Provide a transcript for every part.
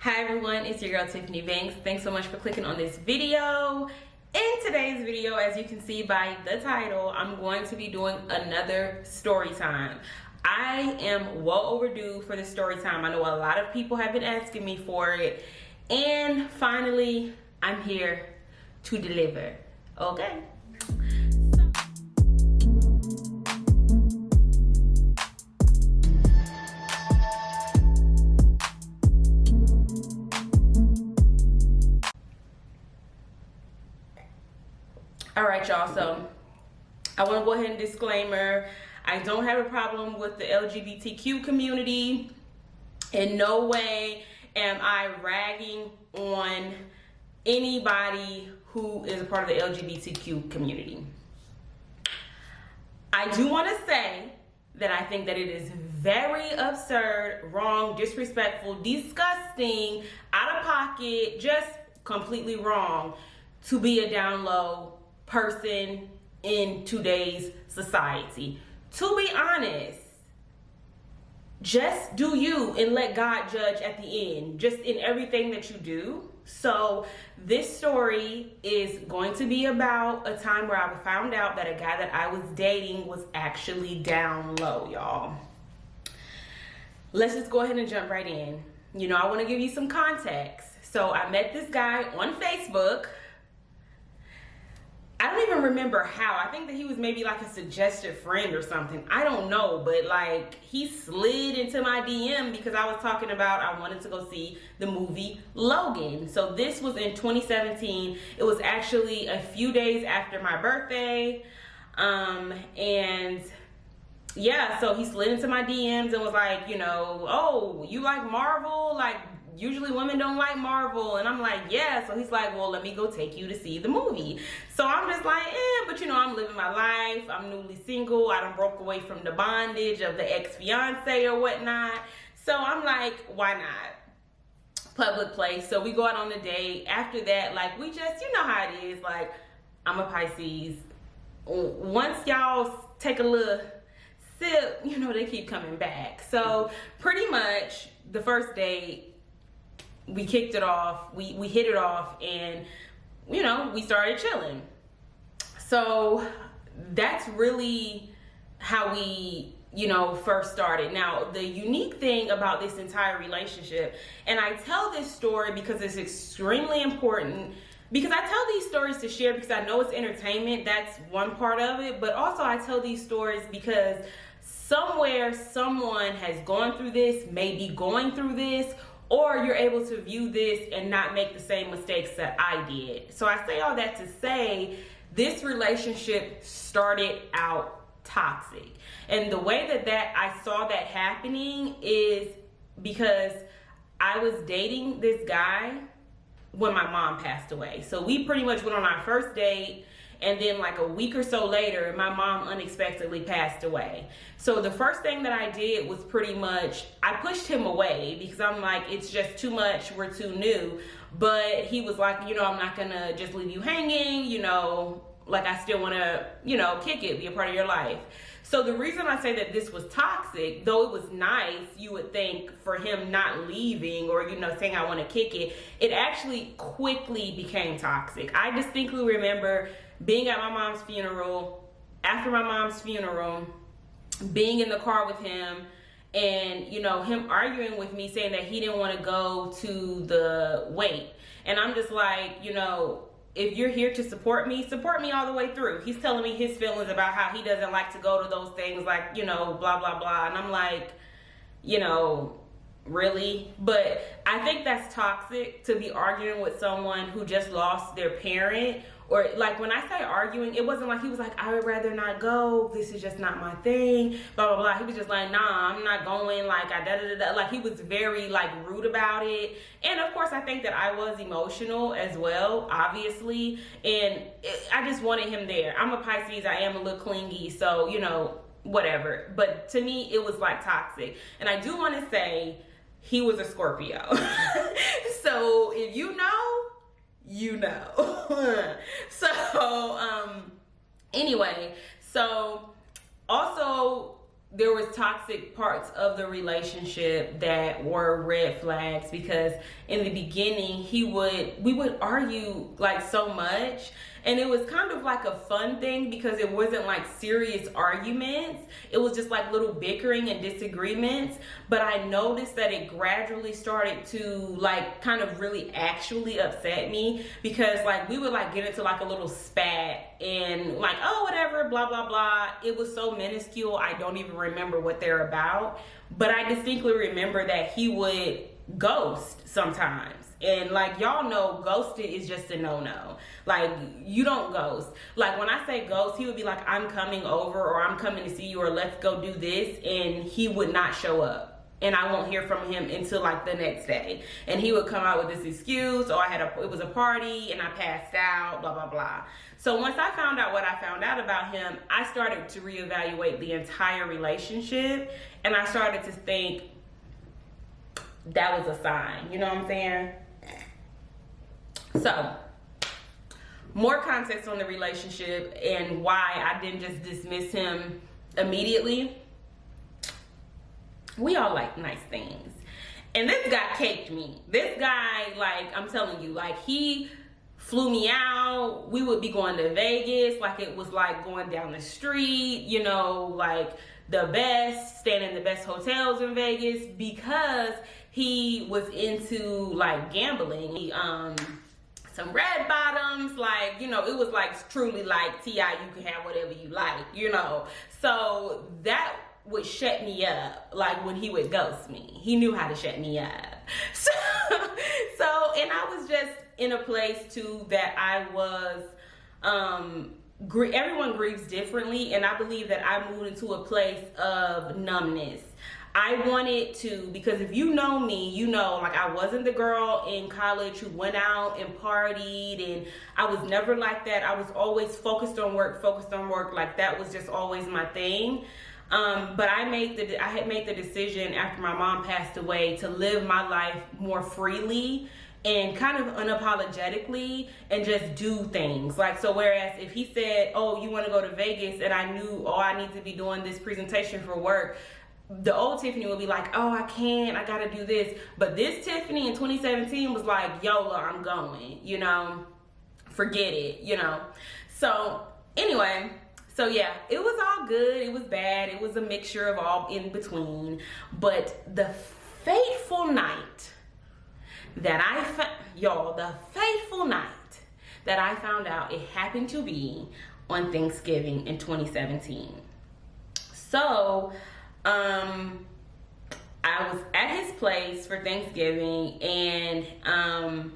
Hi everyone, it's your girl Tiffany.Bankss. Thanks so much for clicking on this video. In today's video, as you can see by the title, I'm going to be doing another story time. I am well overdue for the story time. I know a lot of people have been asking me for it, and finally I'm here to deliver. Okay. All right, y'all, so I want to go ahead and disclaimer, I don't have a problem with the LGBTQ community. In no way am I ragging on anybody who is a part of the LGBTQ community. I do want to say that I think that it is very absurd, wrong, disrespectful, disgusting, out of pocket, just completely wrong to be a down low person in today's society. To be honest, just do you and let God judge at the end, just in everything that you do. So this story is going to be about a time where I found out that a guy that I was dating was actually down low, y'all. Let's just go ahead and jump right in. You know, I want to give you some context. So I met this guy on Facebook. I don't even remember how. I think that he was maybe like a suggested friend or something. I don't know, but like he slid into my DM because I was talking about I wanted to go see the movie Logan. So this was in 2017. It was actually a few days after my birthday. And yeah, so he slid into my DMs and was like, you know, oh, you like Marvel? Like, usually women don't like Marvel. And I'm like, yeah. So he's like, well, let me go take you to see the movie. So I'm just like, but you know, I'm living my life. I'm newly single. I done broke away from the bondage of the ex-fiance or whatnot. So I'm like, why not? Public place. So we go out on a date. After that, like, we just, you know how it is. Like, I'm a Pisces. Once y'all take a little sip, you know, they keep coming back. So pretty much the first date, we kicked it off, we hit it off, and you know, we started chilling. So that's really how we, you know, first started. Now, the unique thing about this entire relationship, and I tell this story because it's extremely important, because I tell these stories to share because I know it's entertainment, that's one part of it, but also I tell these stories because somewhere someone has gone through this, maybe going through this, or you're able to view this and not make the same mistakes that I did. So I say all that to say, this relationship started out toxic. And the way that I saw that happening is because I was dating this guy when my mom passed away. So we pretty much went on our first date, and then like a week or so later, my mom unexpectedly passed away. So the first thing that I did was pretty much, I pushed him away because I'm like, it's just too much, we're too new. But he was like, you know, I'm not gonna just leave you hanging, you know, like I still wanna, you know, kick it, be a part of your life. So the reason I say that this was toxic, though it was nice, you would think, for him not leaving or, you know, saying I wanna kick it, it actually quickly became toxic. I distinctly remember being at my mom's funeral, after my mom's funeral, being in the car with him, and you know, him arguing with me saying that he didn't want to go to the wake. And I'm just like, you know, if you're here to support me all the way through. He's telling me his feelings about how he doesn't like to go to those things, like, you know, blah blah blah. And I'm like, you know, really? But I think that's toxic, to be arguing with someone who just lost their parent. Or like when I say arguing, it wasn't like he was like, I would rather not go, this is just not my thing, blah blah blah. He was just like, nah, I'm not going, like I da da da da. Like he was very like rude about it. And of course I think that I was emotional as well, obviously, and I just wanted him there. I'm a Pisces, I am a little clingy, so you know, whatever. But to me it was like toxic. And I do want to say he was a Scorpio. So if you know, you know. So anyway, so also there was toxic parts of the relationship that were red flags, because in the beginning we would argue like so much, and it was kind of like a fun thing because it wasn't like serious arguments. It was just like little bickering and disagreements. But I noticed that it gradually started to like kind of really actually upset me, because like we would like get into like a little spat and like, oh, whatever, blah, blah, blah. It was so minuscule, I don't even remember what they're about. But I distinctly remember that he would ghost sometimes. And like, y'all know, ghosting is just a no-no. Like, you don't ghost. Like, when I say ghost, he would be like, I'm coming over, or I'm coming to see you, or let's go do this, and he would not show up. And I won't hear from him until like the next day. And he would come out with this excuse, oh, it was a party and I passed out, blah, blah, blah. So once I found out what I found out about him, I started to reevaluate the entire relationship, and I started to think that was a sign. You know what I'm saying? So, more context on the relationship and why I didn't just dismiss him immediately. We all like nice things. And this guy caked me. This guy, like, I'm telling you, like, he flew me out. We would be going to Vegas, like it was like going down the street, you know, like the best, staying in the best hotels in Vegas, because he was into like gambling. He, some red bottoms, like, you know, it was like truly like T.I., you can have whatever you like, you know. So that would shut me up, like when he would ghost me. He knew how to shut me up. So and I was just in a place too that I was, everyone grieves differently, and I believe that I moved into a place of numbness. I wanted to, because if you know me, you know, like I wasn't the girl in college who went out and partied, and I was never like that. I was always focused on work, like that was just always my thing. But I had made the decision after my mom passed away to live my life more freely and kind of unapologetically, and just do things. Like, so whereas if he said, oh, you want to go to Vegas, and I knew, oh, I need to be doing this presentation for work, the old Tiffany would be like, oh, I can't, I gotta do this. But this Tiffany in 2017 was like, YOLO, I'm going, you know, forget it, you know. So anyway, so yeah, it was all good, it was bad, it was a mixture of all in between. But the fateful night that the fateful night that I found out, it happened to be on Thanksgiving in 2017. So I was at his place for Thanksgiving, and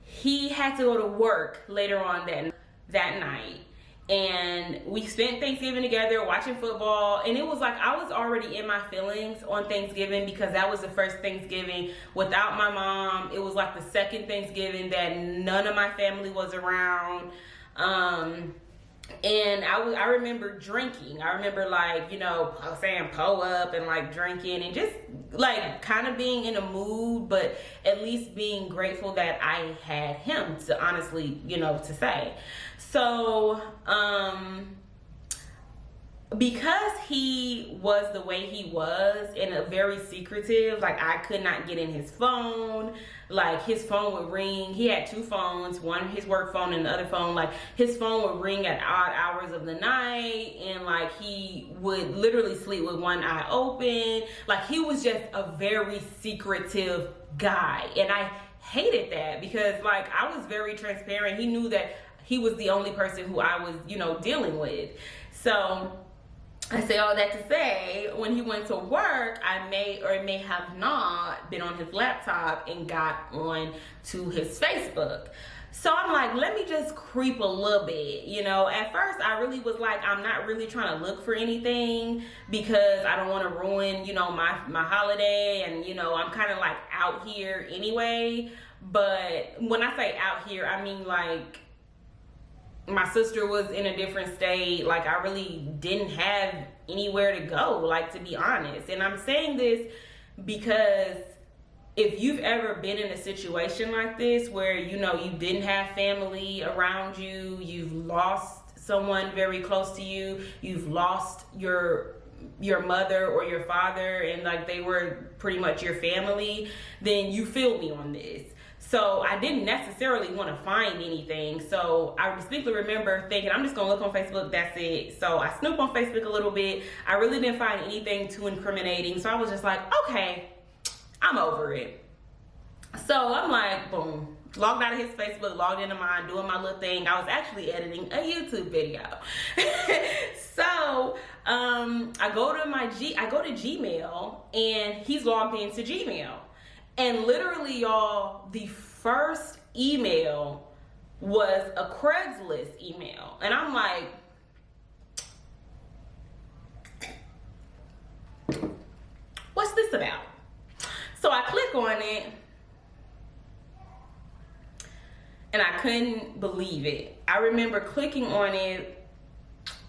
he had to go to work later on that night. And we spent Thanksgiving together watching football, and it was like I was already in my feelings on Thanksgiving, because that was the first Thanksgiving without my mom. It was like the second Thanksgiving that none of my family was around. And I remember drinking. I remember, like, you know, saying po up and like drinking and just like kind of being in a mood, but at least being grateful that I had him to honestly, you know, to say. So, because he was the way he was, and a very secretive, like I could not get in his phone. Like his phone would ring. He had two phones, one his work phone and the other phone. Like his phone would ring at odd hours of the night, and like he would literally sleep with one eye open. Like he was just a very secretive guy, and I hated that, because like I was very transparent. He knew that he was the only person who I was, you know, dealing with. So I say all that to say, when he went to work, I may or may have not been on his laptop and got on to his Facebook. So I'm like, let me just creep a little bit, you know. At first, I really was like, I'm not really trying to look for anything, because I don't want to ruin, you know, my holiday, and, you know, I'm kind of like out here anyway. But when I say out here, I mean like, my sister was in a different state. Like I really didn't have anywhere to go, like, to be honest. And I'm saying this because if you've ever been in a situation like this where, you know, you didn't have family around you, you've lost someone very close to you, you've lost your your mother or your father and like they were pretty much your family, then you feel me on this. So I didn't necessarily want to find anything. So I distinctly remember thinking, I'm just going to look on Facebook, that's it. So I snooped on Facebook a little bit. I really didn't find anything too incriminating. So I was just like, okay, I'm over it. So I'm like, boom, logged out of his Facebook, logged into mine, doing my little thing. I was actually editing a YouTube video. So I go to Gmail, and he's logged into Gmail. And literally, y'all, the first email was a Craigslist email. And I'm like, what's this about? So I click on it, and I couldn't believe it. I remember clicking on it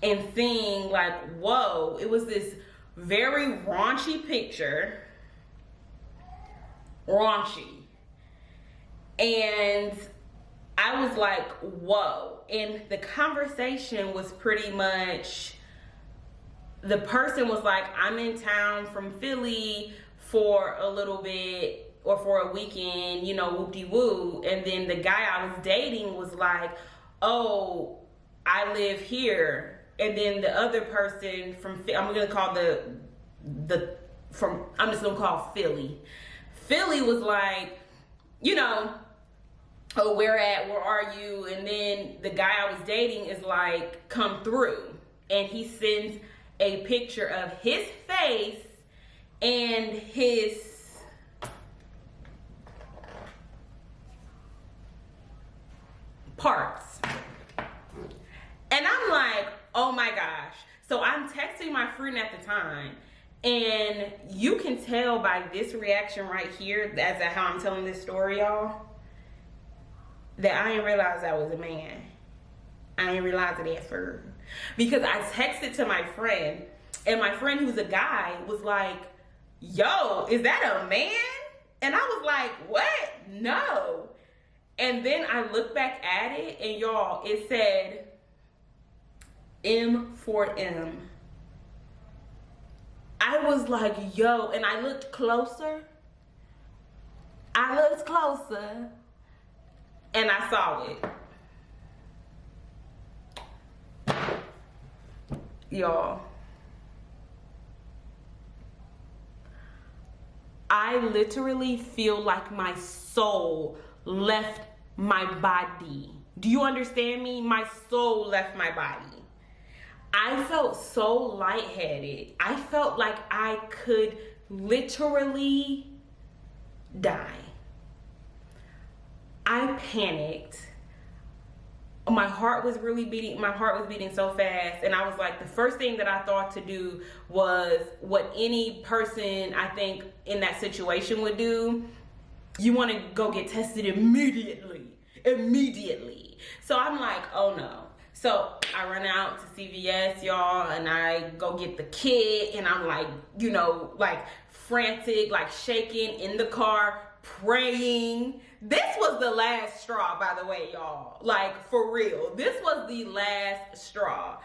and seeing like, whoa, it was this very raunchy picture. Raunchy. And I was like, whoa. And the conversation was pretty much, the person was like, I'm in town from Philly for a little bit or for a weekend, you know, whoop-de-woo. And then the guy I was dating was like, oh, I live here. And then the other person from, I'm just gonna call Philly. Philly was like, you know, oh, where are you? And then the guy I was dating is like, come through. And he sends a picture of his face and his parts. And I'm like, oh my gosh. So I'm texting my friend at the time. And you can tell by this reaction right here, as to how I'm telling this story, y'all, that I didn't realize I was a man. I didn't realize it at first. Because I texted to my friend, and my friend who's a guy was like, yo, is that a man? And I was like, what? No. And then I looked back at it, and y'all, it said M for M. I was like, yo, and I looked closer. And I saw it. Y'all, I literally feel like my soul left my body. Do you understand me? My soul left my body. I felt so lightheaded. I felt like I could literally die. I panicked. My heart was beating so fast. And I was like, the first thing that I thought to do was what any person I think in that situation would do. You want to go get tested immediately. So I'm like, oh no. So I run out to CVS, y'all, and I go get the kit, and I'm like, you know, like frantic, like shaking in the car, praying. This was the last straw, by the way, y'all. Like, for real. This was the last straw.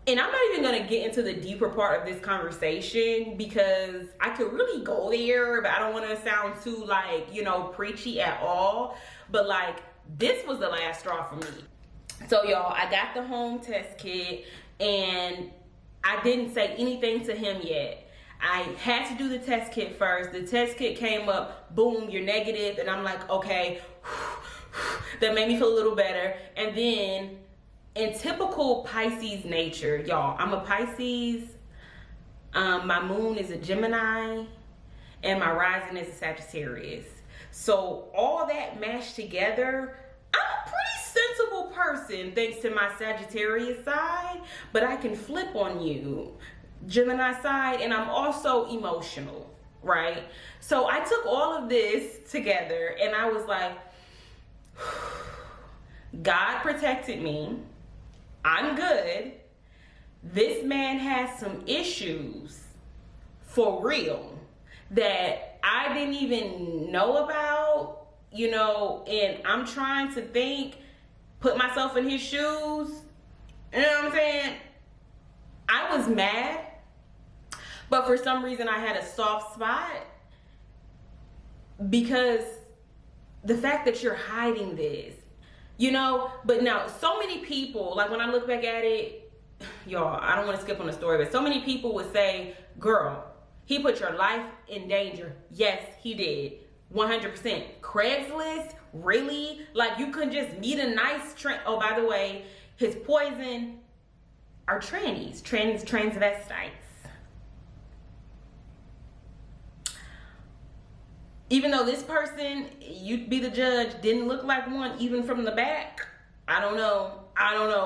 And I'm not even going to get into the deeper part of this conversation because I could really go there, but I don't want to sound too, like, you know, preachy at all. But, like, this was the last straw for me. So, y'all, I got the home test kit, and I didn't say anything to him yet. I had to do the test kit first. The test kit came up, boom, you're negative. And I'm like, okay, that made me feel a little better. And then in typical Pisces nature, y'all, I'm a Pisces. My moon is a Gemini, and my rising is a Sagittarius. So all that mashed together, I'm a pretty sensible person thanks to my Sagittarius side, but I can flip on you, Gemini side, and I'm also emotional, right? So I took all of this together and I was like, God protected me. I'm good. This man has some issues for real that I didn't even know about, you know, and I'm trying to think, put myself in his shoes. You know what I'm saying? I was mad. But for some reason I had a soft spot because the fact that you're hiding this, you know. But now so many people, like when I look back at it, y'all, I don't want to skip on the story, but so many people would say, girl, he put your life in danger. Yes, he did. 100%. Craigslist? Really? Like, you couldn't just meet a nice oh, by the way, his poison are transvestites. Even though this person, you'd be the judge, didn't look like one even from the back. I don't know.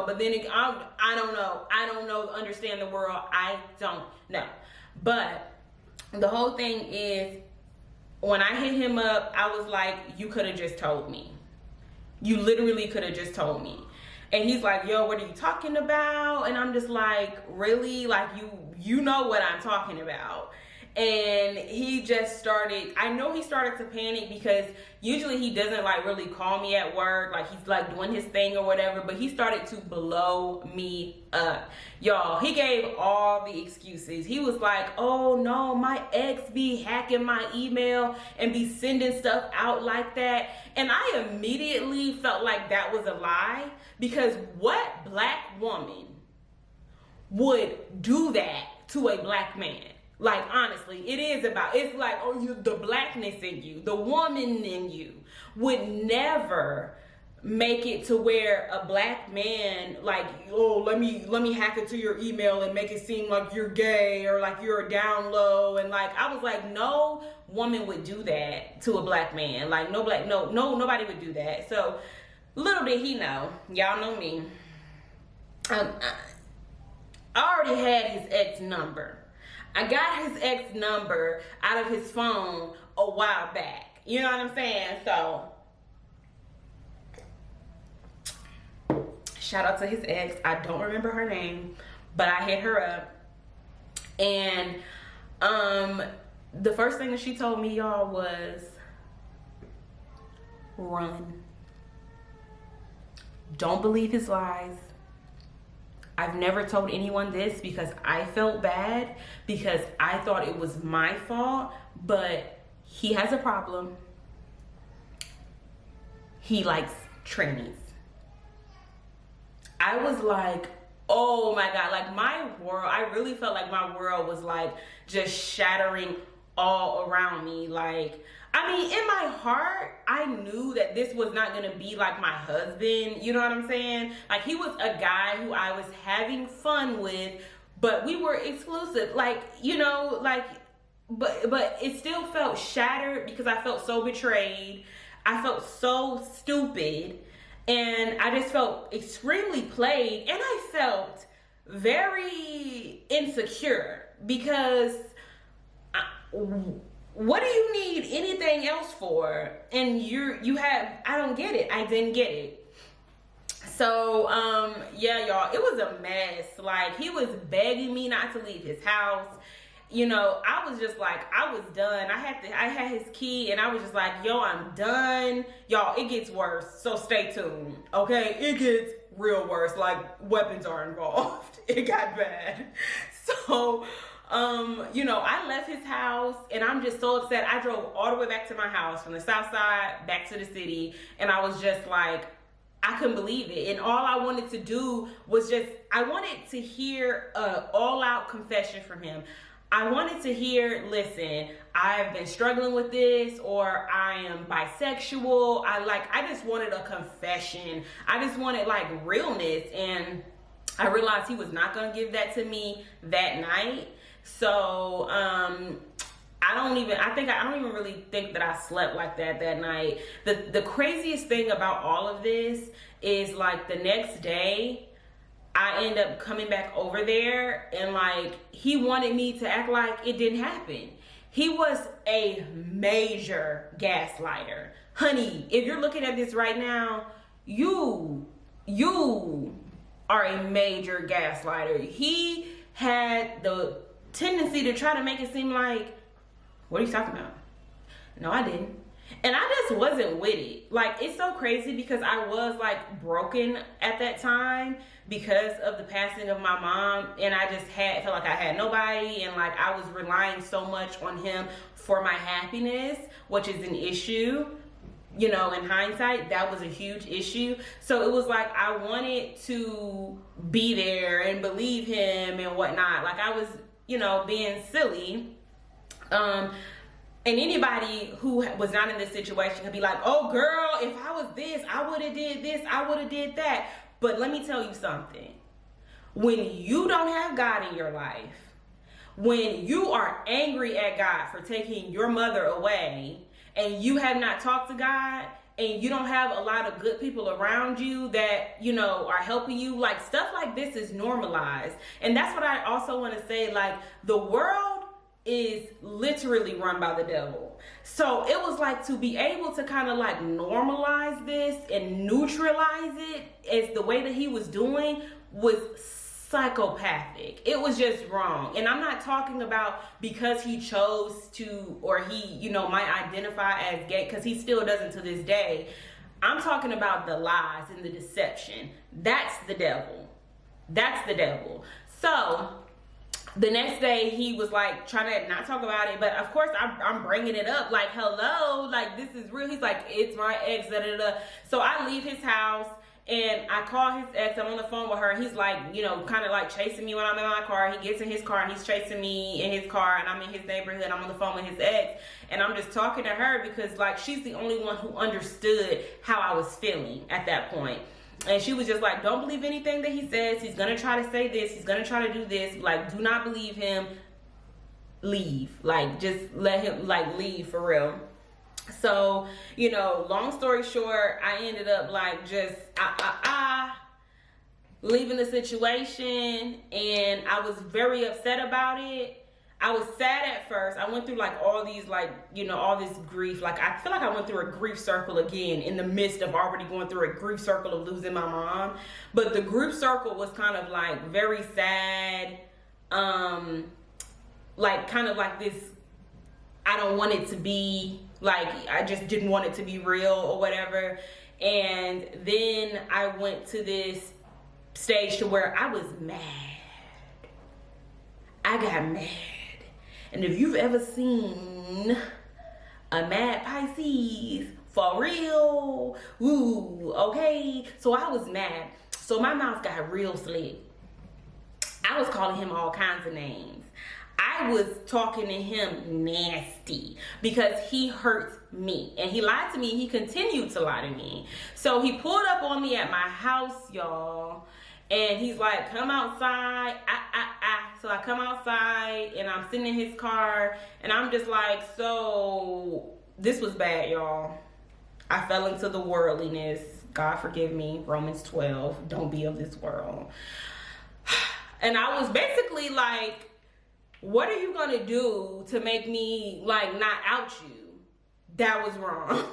But then I don't know. Understand the world. I don't know. But the whole thing is, when I hit him up, I was like, you could have just told me. You literally could have just told me. And he's like, yo, what are you talking about? And I'm just like, really? Like, you know what I'm talking about. And he just started, I know he started to panic because usually he doesn't like really call me at work. Like, he's like doing his thing or whatever, but he started to blow me up. Y'all, he gave all the excuses. He was like, oh no, my ex be hacking my email and be sending stuff out like that. And I immediately felt like that was a lie, because what black woman would do that to a black man? Like, honestly, it is about, it's like, oh, the blackness in you, the woman in you would never make it to where a black man, like, oh, let me hack it to your email and make it seem like you're gay or like you're down low. And like, I was like, no woman would do that to a black man. Like, nobody would do that. So little did he know, y'all know me, I already had his ex number. I got his ex number out of his phone a while back. You know what I'm saying? So, shout out to his ex. I don't remember her name, but I hit her up. And the first thing that she told me, y'all, was run. Don't believe his lies. I've never told anyone this because I felt bad, because I thought it was my fault, but he has a problem. He likes trannies. I was like, oh my God, like my world, I really felt like my world was like just shattering all around me. Like, I mean, in my heart, I knew that this was not gonna be like my husband, you know what I'm saying? Like, he was a guy who I was having fun with, but we were exclusive. Like, you know, like, but it still felt shattered because I felt so betrayed. I felt so stupid, and I just felt extremely played, and I felt very insecure because what do you need anything else for? And I don't get it. I didn't get it. So, yeah, y'all, it was a mess. Like, he was begging me not to leave his house. You know, I was just like, I was done. I had his key, and I was just like, yo, I'm done. Y'all, it gets worse. So stay tuned. Okay. It gets real worse. Like, weapons are involved. It got bad. So, you know, I left his house, and I'm just so upset. I drove all the way back to my house from the south side back to the city, and I was just like, I couldn't believe it. And all I wanted to do was I wanted to hear an all-out confession from him. I wanted to hear, listen, I've been struggling with this, or I am bisexual. I just wanted a confession. I just wanted like realness, and I realized he was not going to give that to me that night. So, I don't even really think that I slept like that night. The craziest thing about all of this is, like, the next day, I end up coming back over there, and like, he wanted me to act like it didn't happen. He was a major gaslighter. Honey, if you're looking at this right now, you are a major gaslighter. He had the tendency to try to make it seem like, what are you talking about? No, I didn't. And I just wasn't with it. Like, it's so crazy because I was like broken at that time because of the passing of my mom, and I just felt like I had nobody, and like I was relying so much on him for my happiness, which is an issue. You know, in hindsight, that was a huge issue. So it was like I wanted to be there and believe him and whatnot. Like I was, you know, being silly. And anybody who was not in this situation could be like, oh girl, if I was this, I would have did this, I would have did that. But let me tell you something. When you don't have God in your life, when you are angry at God for taking your mother away, and you have not talked to God, and you don't have a lot of good people around you that, you know, are helping you, like stuff like this is normalized. And that's what I also want to say, like the world is literally run by the devil. So it was like to be able to kind of like normalize this and neutralize it as the way that he was doing was psychopathic. It was just wrong. And I'm not talking about because he chose to, or he, you know, might identify as gay, because he still doesn't to this day. I'm talking about the lies and the deception. That's the devil. That's the devil. So the next day he was like trying to not talk about it, but of course I'm bringing it up like, hello, like this is real. He's like, it's my ex, da da da. So I leave his house and I call his ex. I'm on the phone with her. He's like, you know, kind of like chasing me when I'm in my car. He gets in his car and he's chasing me in his car, and I'm in his neighborhood. I'm on the phone with his ex, and I'm just talking to her because like she's the only one who understood how I was feeling at that point. And she was just like, don't believe anything that he says. He's going to try to say this. He's going to try to do this. Like, do not believe him. Leave. Like, just let him, like, leave for real. So, you know, long story short, I ended up, like, just, leaving the situation. And I was very upset about it. I was sad at first. I went through like all these, like, you know, all this grief. Like I feel like I went through a grief circle again in the midst of already going through a grief circle of losing my mom. But the grief circle was kind of like very sad. Like kind of like this, I don't want it to be, like I just didn't want it to be real or whatever. And then I went to this stage to where I was mad. I got mad. And if you've ever seen a mad Pisces, for real, ooh, okay. So I was mad. So my mouth got real slick. I was calling him all kinds of names. I was talking to him nasty because he hurt me. And he lied to me. He continued to lie to me. So he pulled up on me at my house, y'all. And he's like, come outside. So I come outside and I'm sitting in his car and I'm just like, so this was bad, y'all. I fell into the worldliness. God forgive me. Romans 12. Don't be of this world. And I was basically like, what are you going to do to make me like not out you? That was wrong.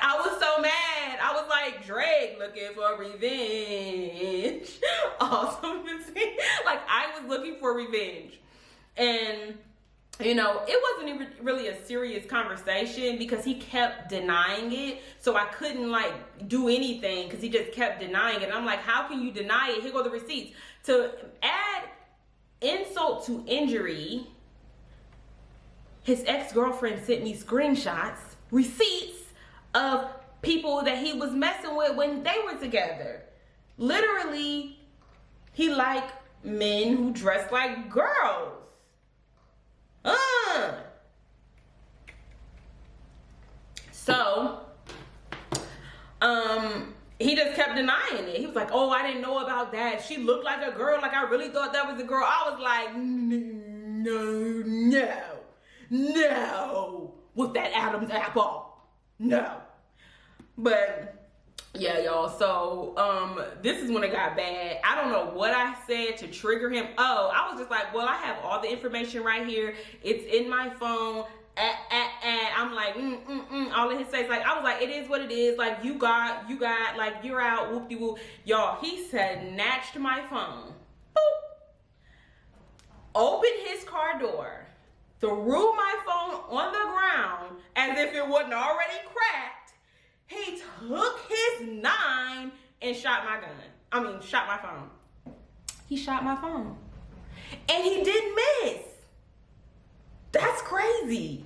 I was so mad. I was like, Drake looking for revenge. Awesome. Like, I was looking for revenge. And, you know, it wasn't even really a serious conversation because he kept denying it. So I couldn't, like, do anything because he just kept denying it. And I'm like, how can you deny it? Here go the receipts. To add insult to injury, his ex-girlfriend sent me screenshots, receipts, of people that he was messing with when they were together. Literally, he liked men who dress like girls. So, he just kept denying it. He was like, oh, I didn't know about that. She looked like a girl. Like, I really thought that was a girl. I was like, no. With that Adam's apple. No. But yeah, y'all, so this is when it got bad. I don't know what I said to trigger him. Oh, I was just like, well, I have all the information right here. It's in my phone. I'm like, all in his face. Like, I was like, it is what it is. Like, you got, like, you're out, whoop-de-whoop. Y'all, he snatched my phone. Boop. Opened his car door. Threw my phone on the ground as as if it wasn't already cracked, he took his 9 and shot my gun. I mean, shot my phone. He shot my phone. And he didn't miss. That's crazy.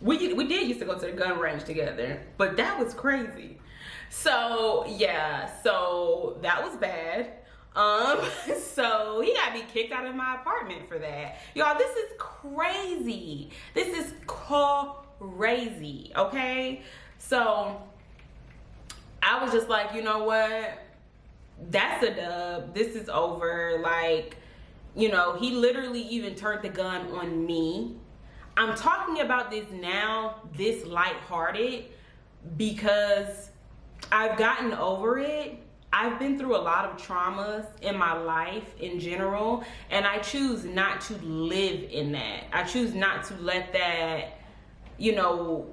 We did used to go to the gun range together, but that was crazy. So yeah, so that was bad. So he got me kicked out of my apartment for that. Y'all, this is crazy. This is crazy, okay? So I was just like, you know what? That's a dub. This is over. Like, you know, he literally even turned the gun on me. I'm talking about this now, this lighthearted, because I've gotten over it. I've been through a lot of traumas in my life in general, and I choose not to live in that. I choose not to let that, you know,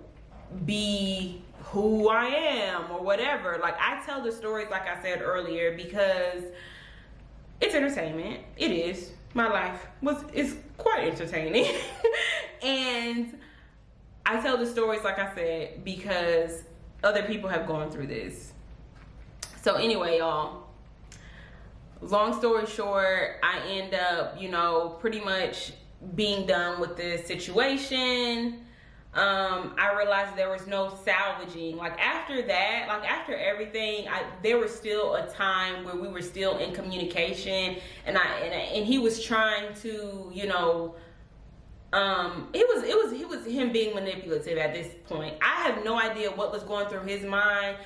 be who I am or whatever. Like, I tell the stories, like I said earlier, because it's entertainment. It is. My life is quite entertaining. And I tell the stories, like I said, because other people have gone through this. So anyway, y'all, long story short, I end up, you know, pretty much being done with this situation. I realized there was no salvaging. Like, after that, like after everything, there was still a time where we were still in communication, and he was trying to, you know, it was him being manipulative at this point. I have no idea what was going through his mind.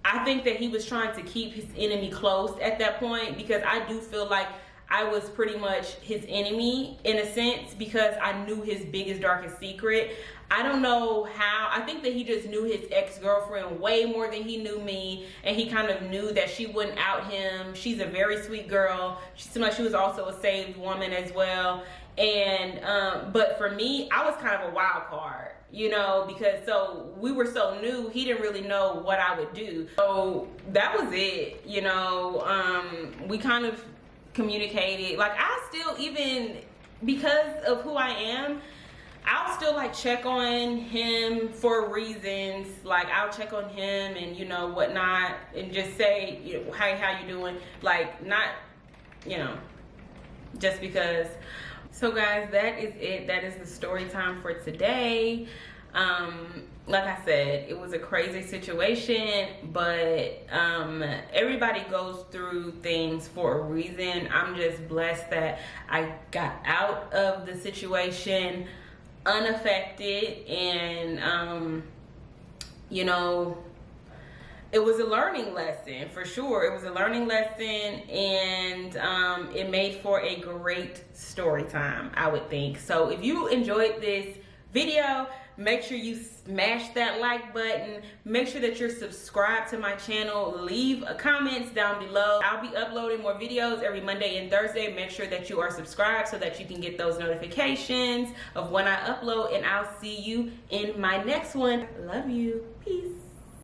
I think that he was trying to keep his enemy close at that point, because I do feel like I was pretty much his enemy in a sense, because I knew his biggest, darkest secret. I don't know how. I think that he just knew his ex-girlfriend way more than he knew me, and he kind of knew that she wouldn't out him. She's a very sweet girl. She seemed like she was also a saved woman as well. And but for me, I was kind of a wild card, you know, because so we were so new, he didn't really know what I would do. So that was it, you know. We kind of communicated. Like, I still, even because of who I am, I'll still like check on him for reasons. Like, I'll check on him and, you know, whatnot, and just say, you know, hey, how you doing? Like, not, you know, just because. So guys, that is it. That is the story time for today. Like I said, it was a crazy situation, but everybody goes through things for a reason. I'm just blessed that I got out of the situation unaffected, and you know, it was a learning lesson for sure. It was a learning lesson, and it made for a great story time, I would think. So if you enjoyed this video, make sure you smash that like button. Make sure that you're subscribed to my channel. Leave comments down below. I'll be uploading more videos every Monday and Thursday. Make sure that you are subscribed so that you can get those notifications of when I upload, and I'll see you in my next one. Love you. Peace.